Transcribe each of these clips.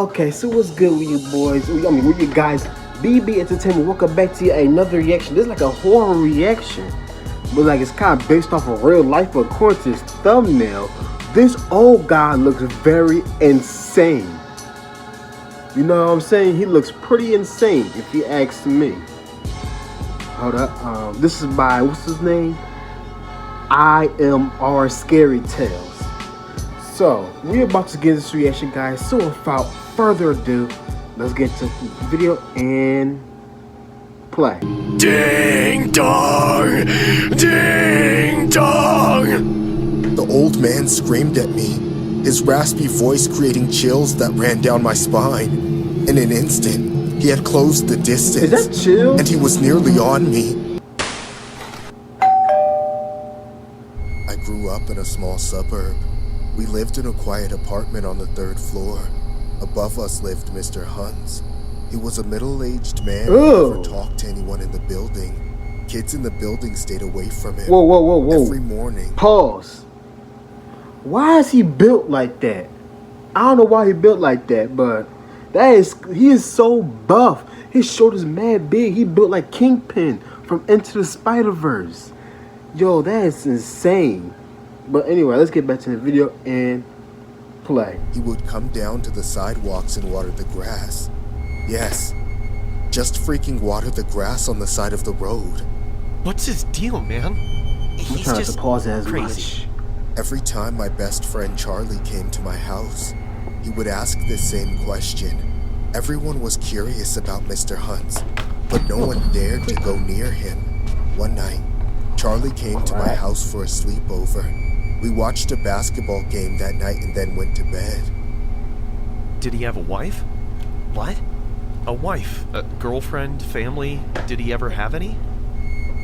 Okay, so what's good with you boys? With you guys. BB Entertainment. Welcome back to another reaction. This is like a horror reaction, but like it's kind of based off of real life. But according to his thumbnail, this old guy looks very insane. You know what I'm saying? He looks pretty insane, if you ask me. Hold up. This is by what's his name? IMR Scary Tales. So we're about to get this reaction, guys. So without further ado, let's get to the video and play. Ding dong! Ding dong! The old man screamed at me, his raspy voice creating chills that ran down my spine. In an instant, he had closed the distance. Is that chill? And he was nearly on me. I grew up in a small suburb. We lived in a quiet apartment on the 3rd floor. Above us lived Mr. Huntz. He was a middle-aged man who never talked to anyone in the building. Kids in the building stayed away from him. Whoa. Every morning. Pause. Why is he built like that? I don't know why he built like that, but he is so buff. His shoulders mad big. He built like Kingpin from Into the Spider-Verse. Yo, that is insane. But anyway, let's get back to the video and play. He would come down to the sidewalks and water the grass. Yes, just freaking water the grass on the side of the road. What's his deal, man? I'm trying not to pause it as much. Every time my best friend Charlie came to my house, he would ask this same question. Everyone was curious about Mr. Huntz, but no one dared to go near him. One night, Charlie came to my house for a sleepover. We watched a basketball game that night and then went to bed. Did he have a wife? What? A wife? A girlfriend? Family? Did he ever have any?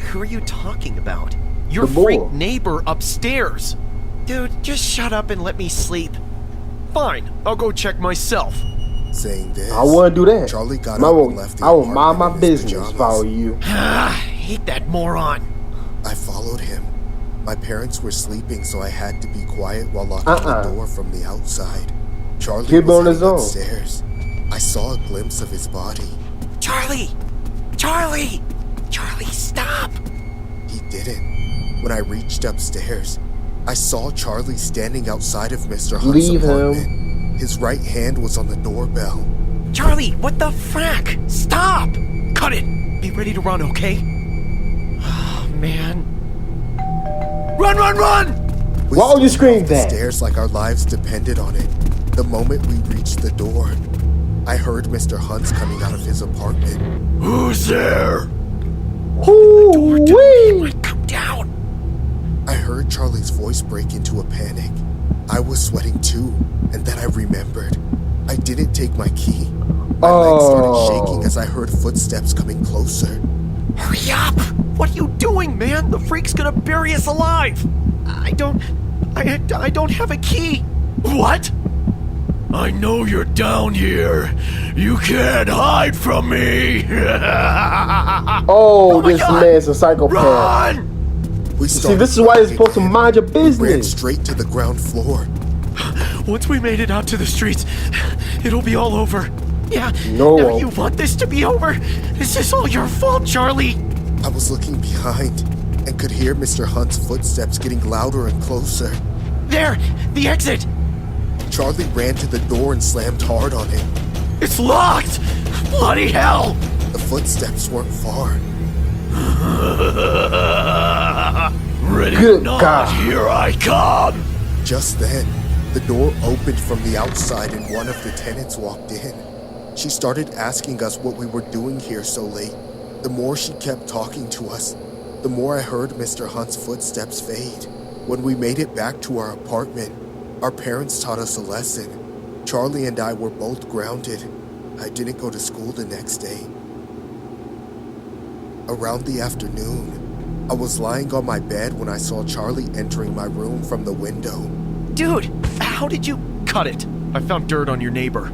Who are you talking about? Your freak neighbor upstairs! Dude, just shut up and let me sleep. Fine, I'll go check myself. Saying this, I wouldn't do that. Charlie got up and left the I will mind my apartment in his business pajamas. if I were you. Hate that moron. I followed him. My parents were sleeping, so I had to be quiet while locking the door from the outside. Charlie was heading upstairs. I saw a glimpse of his body. Charlie! Charlie! Charlie, stop! He didn't. When I reached upstairs, I saw Charlie standing outside of Mr. Hunt's apartment. His right hand was on the doorbell. Charlie, what the frack? Stop! Cut it! Be ready to run, okay? Oh, man. Run! Why would you scream that? Stairs like our lives depended on it. The moment we reached the door, I heard Mr. Huntz coming out of his apartment. Who's there? Ooh-wee! Come down! I heard Charlie's voice break into a panic. I was sweating too, and then I remembered. I didn't take my key. My legs started shaking as I heard footsteps coming closer. Hurry up! What are you doing, man? The freak's gonna bury us alive! I don't have a key! What? I know you're down here. You can't hide from me! Oh, this man's a psychopath. Run! See, this is why you're supposed to mind your business. We ran straight to the ground floor. Once we made it out to the streets, it'll be all over. Yeah, no. Now you want this to be over? This is all your fault, Charlie. I was looking behind and could hear Mr. Hunt's footsteps getting louder and closer. There! The exit! Charlie ran to the door and slammed hard on it. It's locked! Bloody hell! The footsteps weren't far. Ready Good or not, God. here I come! Just then, the door opened from the outside and one of the tenants walked in. She started asking us what we were doing here so late. The more she kept talking to us, the more I heard Mr. Hunt's footsteps fade. When we made it back to our apartment, our parents taught us a lesson. Charlie and I were both grounded. I didn't go to school the next day. Around the afternoon, I was lying on my bed when I saw Charlie entering my room from the window. Dude, how did you... Cut it. I found dirt on your neighbor.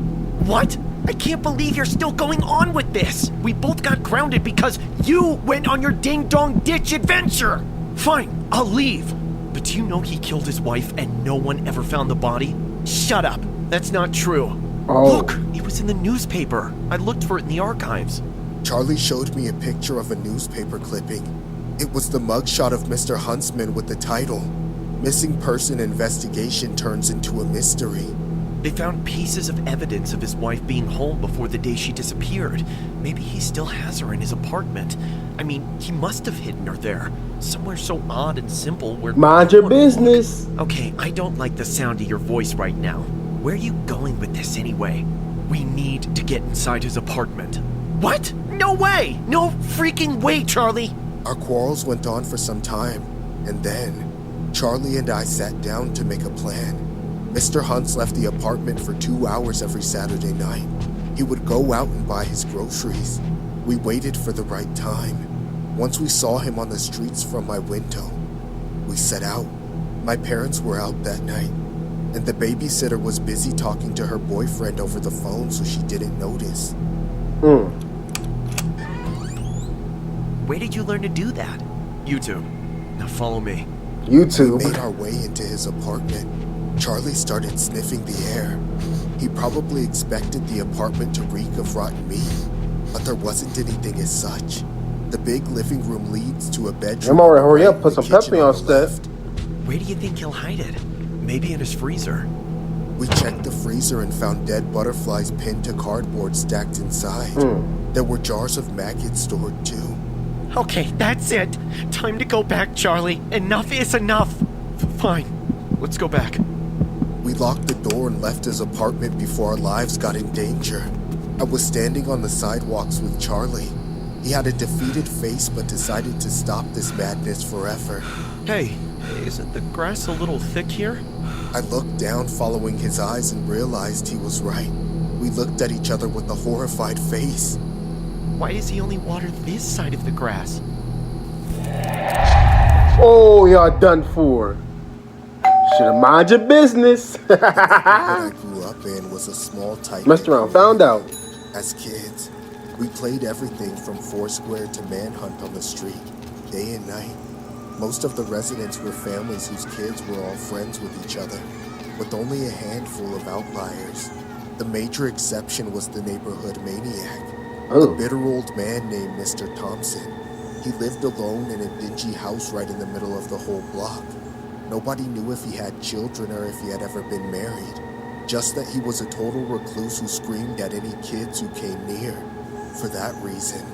What? I can't believe you're still going on with this. We both got grounded because you went on your ding-dong ditch adventure. Fine, I'll leave. But do you know he killed his wife and no one ever found the body? Shut up. That's not true. Oh. Look! It was in the newspaper. I looked for it in the archives. Charlie showed me a picture of a newspaper clipping. It was the mugshot of Mr. Huntsman with the title, Missing Person Investigation Turns into a Mystery. They found pieces of evidence of his wife being home before the day she disappeared. Maybe he still has her in his apartment. I mean, he must have hidden her there. Somewhere so odd and simple where... Mind your business. Okay, I don't like the sound of your voice right now. Where are you going with this anyway? We need to get inside his apartment. What? No way! No freaking way, Charlie! Our quarrels went on for some time, and then Charlie and I sat down to make a plan. Mr. Huntz left the apartment for 2 hours every Saturday night. He would go out and buy his groceries. We waited for the right time. Once we saw him on the streets from my window, we set out. My parents were out that night, and the babysitter was busy talking to her boyfriend over the phone, so she didn't notice. Where did you learn to do that? YouTube. Now follow me. YouTube. We made our way into his apartment. Charlie started sniffing the air. He probably expected the apartment to reek of rotten meat, but there wasn't anything as such. The big living room leads to a bedroom. I'm already hurry up, put and the some kitchen pepper on the step. left. Where do you think he'll hide it? Maybe in his freezer. We checked the freezer and found dead butterflies pinned to cardboard stacked inside. There were jars of maggots stored too. Okay, that's it. Time to go back, Charlie. Enough is enough. Fine. Let's go back. We locked the door and left his apartment before our lives got in danger. I was standing on the sidewalks with Charlie. He had a defeated face but decided to stop this madness forever. Hey, isn't the grass a little thick here? I looked down following his eyes and realized he was right. We looked at each other with a horrified face. Why does he only water this side of the grass? Oh, y'all done for. Should've mind your business. What I grew up in was a small, tight... Messed around, found out. As kids, we played everything from Foursquare to Manhunt on the street, day and night. Most of the residents were families whose kids were all friends with each other, with only a handful of outliers. The major exception was the neighborhood maniac, a bitter old man named Mr. Thompson. He lived alone in a dingy house right in the middle of the whole block. Nobody knew if he had children or if he had ever been married, just that he was a total recluse who screamed at any kids who came near. For that reason,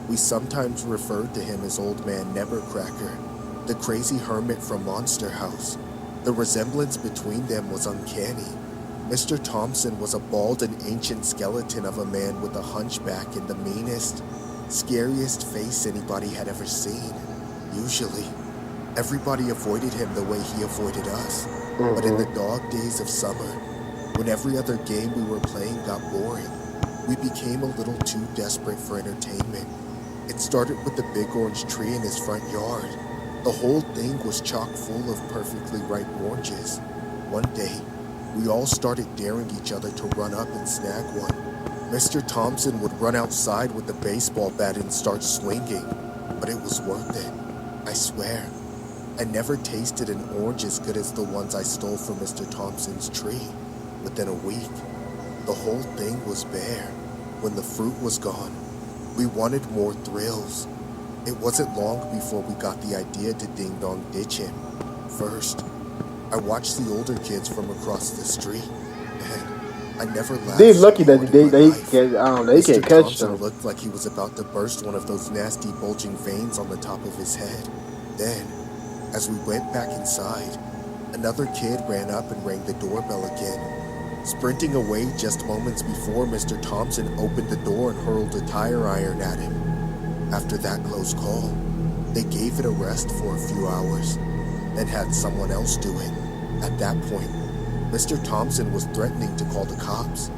we sometimes referred to him as Old Man Nevercracker, the crazy hermit from Monster House. The resemblance between them was uncanny. Mr. Thompson was a bald and ancient skeleton of a man with a hunchback and the meanest, scariest face anybody had ever seen. Usually, everybody avoided him the way he avoided us. But in the dog days of summer, when every other game we were playing got boring, we became a little too desperate for entertainment. It started with the big orange tree in his front yard. The whole thing was chock full of perfectly ripe oranges. One day, we all started daring each other to run up and snag one. Mr. Thompson would run outside with the baseball bat and start swinging, but it was worth it. I swear, I never tasted an orange as good as the ones I stole from Mr. Thompson's tree. Within a week, the whole thing was bare. When the fruit was gone, we wanted more thrills. It wasn't long before we got the idea to ding-dong ditch him. First, I watched the older kids from across the street, and I never laughed. They're lucky so that hard in my they life. can't Mr. catch Thompson them. looked like he was about to burst one of those nasty bulging veins on the top of his head. Then, as we went back inside, another kid ran up and rang the doorbell again. Sprinting away just moments before, Mr. Thompson opened the door and hurled a tire iron at him. After that close call, they gave it a rest for a few hours, then had someone else do it. At that point, Mr. Thompson was threatening to call the cops,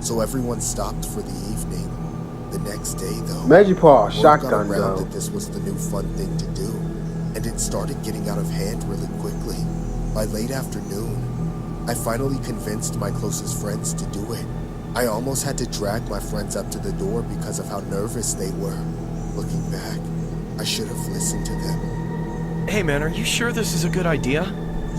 so everyone stopped for the evening. The next day, though, Magic Paw, word got shotgun around though. that this was the new fun thing to do, and it started getting out of hand really quickly. By late afternoon, I finally convinced my closest friends to do it. I almost had to drag my friends up to the door because of how nervous they were. Looking back, I should have listened to them. Hey man, are you sure this is a good idea?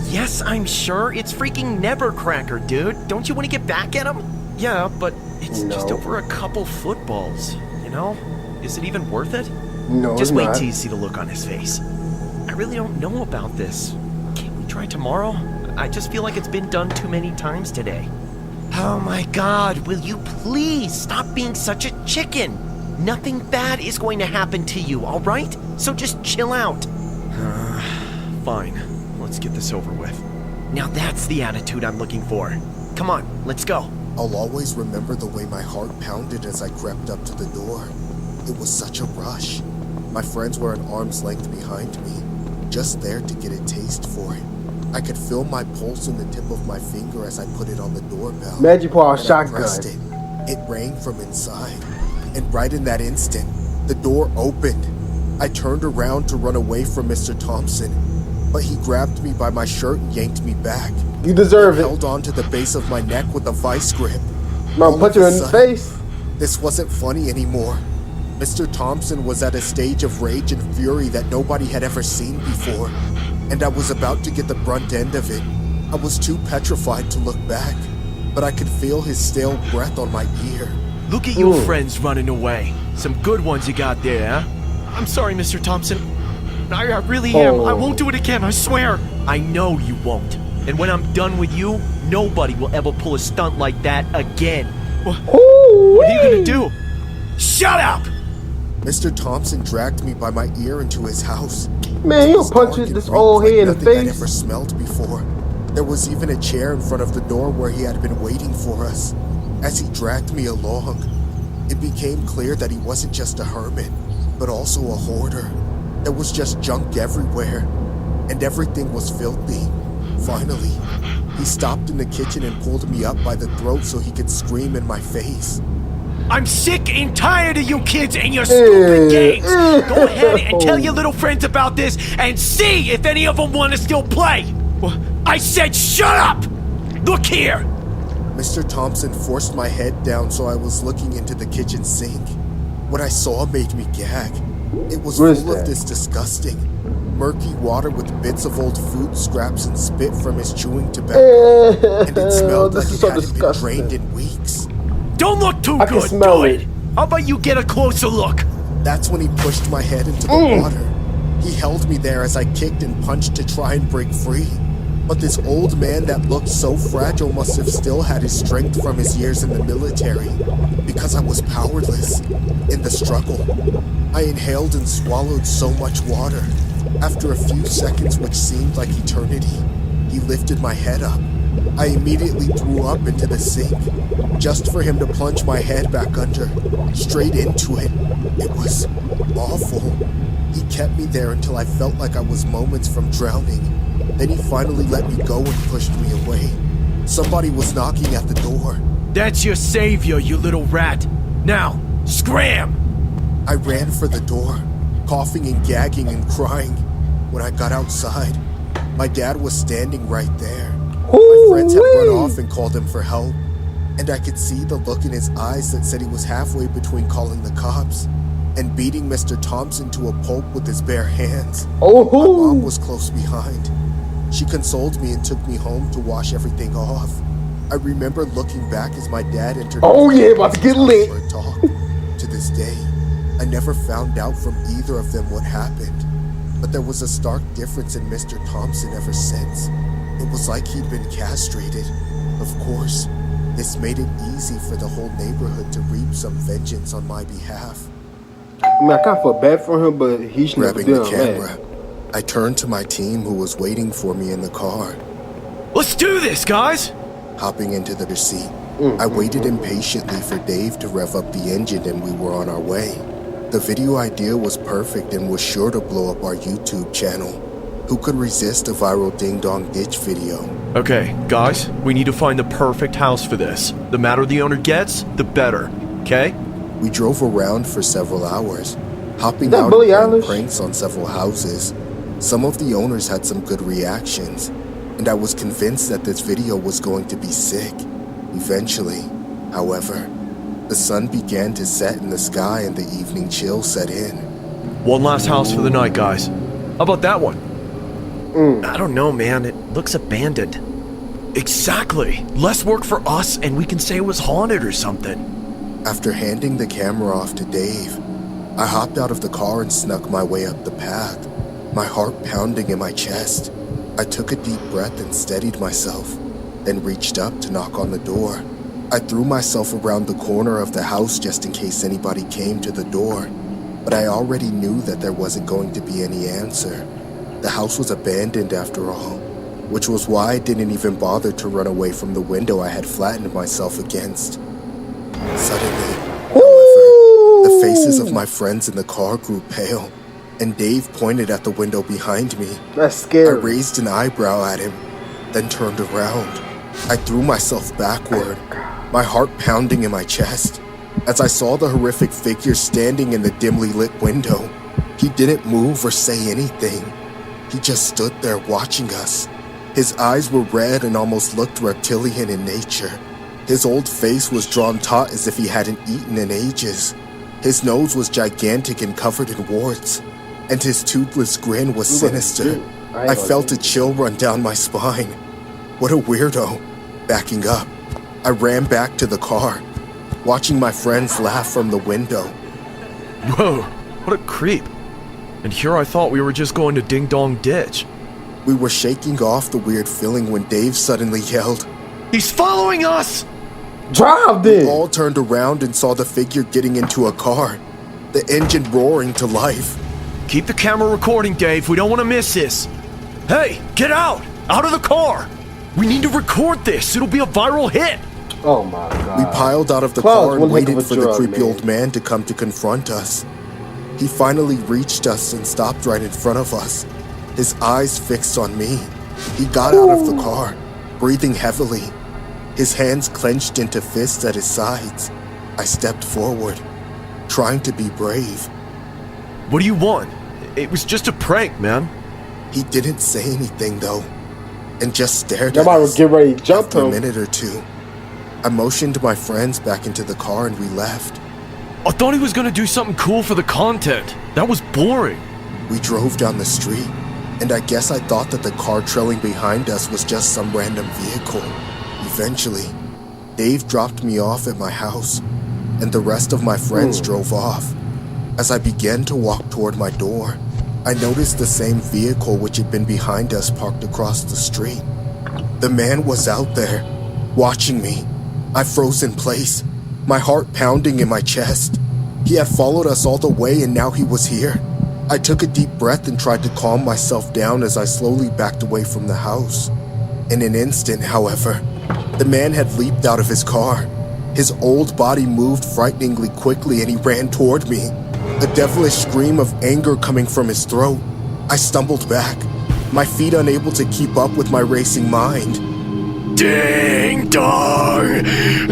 Yes, I'm sure. It's freaking Nevercracker, dude. Don't you want to get back at him? Yeah, but it's just No. over a couple footballs, you know? Is it even worth it? No, Just it's wait not. till you see the look on his face. I really don't know about this. Can't we try tomorrow? I just feel like it's been done too many times today. Oh my god, will you please stop being such a chicken? Nothing bad is going to happen to you, alright? So just chill out. Fine. Let's get this over with. Now that's the attitude I'm looking for. Come on, let's go. I'll always remember the way my heart pounded as I crept up to the door. It was such a rush. My friends were an arm's length behind me, just there to get a taste for it. I could feel my pulse in the tip of my finger as I put it on the doorbell. Magic Paw And I shotgun. pressed it. It rang from inside. And right in that instant, the door opened. I turned around to run away from Mr. Thompson, but he grabbed me by my shirt and yanked me back. You deserve He it. held on to the base of my neck with a vice grip. No, All punch of you a in the sudden, face. This wasn't funny anymore. Mr. Thompson was at a stage of rage and fury that nobody had ever seen before, and I was about to get the brunt end of it. I was too petrified to look back, but I could feel his stale breath on my ear. Look at your Ooh. friends running away. Some good ones you got there, huh? I'm sorry, Mr. Thompson. I really am. I won't do it again, I swear. I know you won't. And when I'm done with you, nobody will ever pull a stunt like that again. What are you gonna do? Shut up! Mr. Thompson dragged me by my ear into his house. Man, It you was punch dark and this reeked old like head in the nothing I'd face. ever smelled before. There was even a chair in front of the door where he had been waiting for us. As he dragged me along, it became clear that he wasn't just a hermit, but also a hoarder. There was just junk everywhere, and everything was filthy. Finally, he stopped in the kitchen and pulled me up by the throat so he could scream in my face. I'm sick and tired of you kids and your stupid games. Go ahead and tell your little friends about this and see if any of them want to still play. I said shut up! Look here! Mr. Thompson forced my head down so I was looking into the kitchen sink. What I saw made me gag. It was What is full that? of this disgusting, murky water with bits of old food scraps and spit from his chewing tobacco. And it smelled This like is it so hadn't been disgusting. drained in weeks. Don't look too I can good, smell do it. it. How about you get a closer look? That's when he pushed my head into the water. He held me there as I kicked and punched to try and break free. But this old man that looked so fragile must have still had his strength from his years in the military, because I was powerless in the struggle. I inhaled and swallowed so much water. After a few seconds, which seemed like eternity, he lifted my head up. I immediately threw up into the sink, just for him to plunge my head back under, straight into it. It was awful. He kept me there until I felt like I was moments from drowning. Then he finally let me go and pushed me away. Somebody was knocking at the door. That's your savior, you little rat. Now, scram! I ran for the door, coughing and gagging and crying. When I got outside, my dad was standing right there. My friends had run off and called him for help, and I could see the look in his eyes that said he was halfway between calling the cops and beating Mr. Thompson to a pulp with his bare hands. My mom was close behind. She consoled me and took me home to wash everything off. I remember looking back as my dad entered. Oh yeah, about to get lit. For a talk. To this day, I never found out from either of them what happened, but there was a stark difference in Mr. Thompson ever since. It was like he'd been castrated. Of course, this made it easy for the whole neighborhood to reap some vengeance on my behalf. I mean, I kind of feel bad for him, but he should never Grabbing do the it, camera, man. I turned to my team who was waiting for me in the car. Let's do this, guys! Hopping into the seat, I waited impatiently for Dave to rev up the engine and we were on our way. The video idea was perfect and was sure to blow up our YouTube channel. Who could resist a viral ding-dong ditch video? Okay, guys, we need to find the perfect house for this. The madder the owner gets, the better, okay? We drove around for several hours, hopping that out Billie and playing Eilish? pranks on several houses. Some of the owners had some good reactions, and I was convinced that this video was going to be sick. Eventually, however, the sun began to set in the sky and the evening chill set in. One last house for the night, guys. How about that one? I don't know, man. It looks abandoned. Exactly. Less work for us, and we can say it was haunted or something. After handing the camera off to Dave, I hopped out of the car and snuck my way up the path, my heart pounding in my chest. I took a deep breath and steadied myself, then reached up to knock on the door. I threw myself around the corner of the house just in case anybody came to the door, but I already knew that there wasn't going to be any answer. The house was abandoned after all, which was why I didn't even bother to run away from the window I had flattened myself against. Suddenly, however, the faces of my friends in the car grew pale, and Dave pointed at the window behind me. That's scary. I raised an eyebrow at him, then turned around. I threw myself backward, my heart pounding in my chest, as I saw the horrific figure standing in the dimly lit window. He didn't move or say anything. He just stood there watching us. His eyes were red and almost looked reptilian in nature. His old face was drawn taut as if he hadn't eaten in ages. His nose was gigantic and covered in warts, and his toothless grin was sinister. I felt a chill run down my spine. What a weirdo. Backing up, I ran back to the car, watching my friends laugh from the window. Whoa, what a creep. And here I thought we were just going to Ding Dong Ditch. We were shaking off the weird feeling when Dave suddenly yelled, "He's following us!" Drive We then. all turned around and saw the figure getting into a car, the engine roaring to life. Keep the camera recording, Dave. We don't want to miss this. Hey, get out! Out of the car! We need to record this. It'll be a viral hit. Oh my god. We piled out of the Cloud's car one and heck of waited a for the drug, creepy man. old man to come to confront us. He finally reached us and stopped right in front of us, his eyes fixed on me. He got out of the car, breathing heavily, his hands clenched into fists at his sides. I stepped forward, trying to be brave. What do you want? It was just a prank, man. He didn't say anything though, and just stared at Somebody was us. getting ready to jump After a him. minute or two, I motioned my friends back into the car and we left. I thought he was gonna do something cool for the content. That was boring. We drove down the street, and I guess I thought that the car trailing behind us was just some random vehicle. Eventually, Dave dropped me off at my house, and the rest of my friends drove off. As I began to walk toward my door, I noticed the same vehicle which had been behind us parked across the street. The man was out there, watching me. I froze in place, my heart pounding in my chest. He had followed us all the way and now he was here. I took a deep breath and tried to calm myself down as I slowly backed away from the house. In an instant, however, the man had leaped out of his car. His old body moved frighteningly quickly and he ran toward me, a devilish scream of anger coming from his throat. I stumbled back, my feet unable to keep up with my racing mind. Ding dong!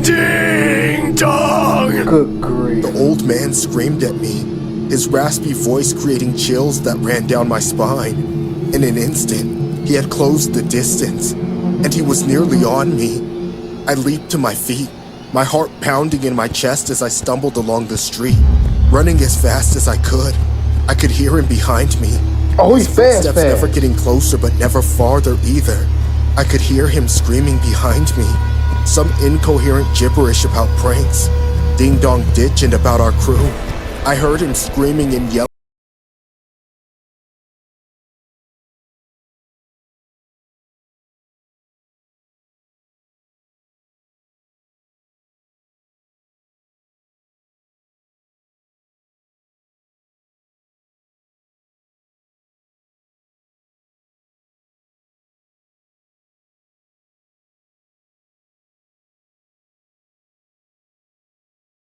Ding dong! Good grief. The old man screamed at me, his raspy voice creating chills that ran down my spine. In an instant, he had closed the distance, and he was nearly on me. I leaped to my feet, my heart pounding in my chest as I stumbled along the street, running as fast as I could. I could hear him behind me. Oh, he's His fast, footsteps fast. never getting closer but never farther either. I could hear him screaming behind me, some incoherent gibberish about pranks, Ding Dong Ditch, and about our crew. I heard him screaming and yelling.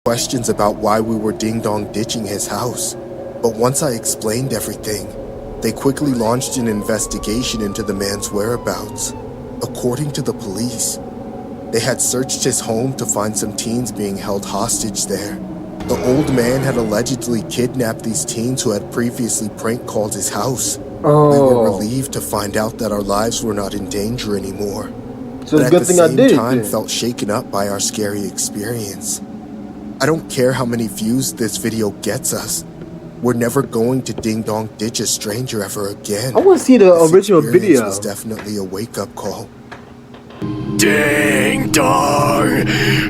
Questions about why we were ding-dong ditching his house. But once I explained everything, they quickly launched an investigation into the man's whereabouts. According to the police, they had searched his home to find some teens being held hostage there. The old man had allegedly kidnapped these teens who had previously prank called his house. We were relieved to find out that our lives were not in danger anymore. So But it's a at good the thing I same did it time, then. felt shaken up by our scary experience. I don't care how many views this video gets us. We're never going to ding-dong ditch a stranger ever again. I want to see the This original experience video. was definitely a wake-up call. Ding dong!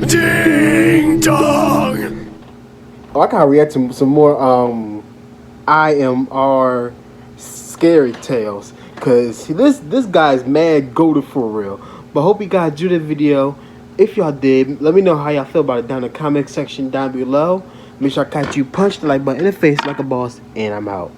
Ding dong! Oh, I gotta react to some more IMR scary tales, cause this guy's mad goated for real. But hope you guys enjoyed the video. If y'all did, let me know how y'all feel about it down in the comment section down below. Make sure I catch you, punch the like button in the face like a boss, and I'm out.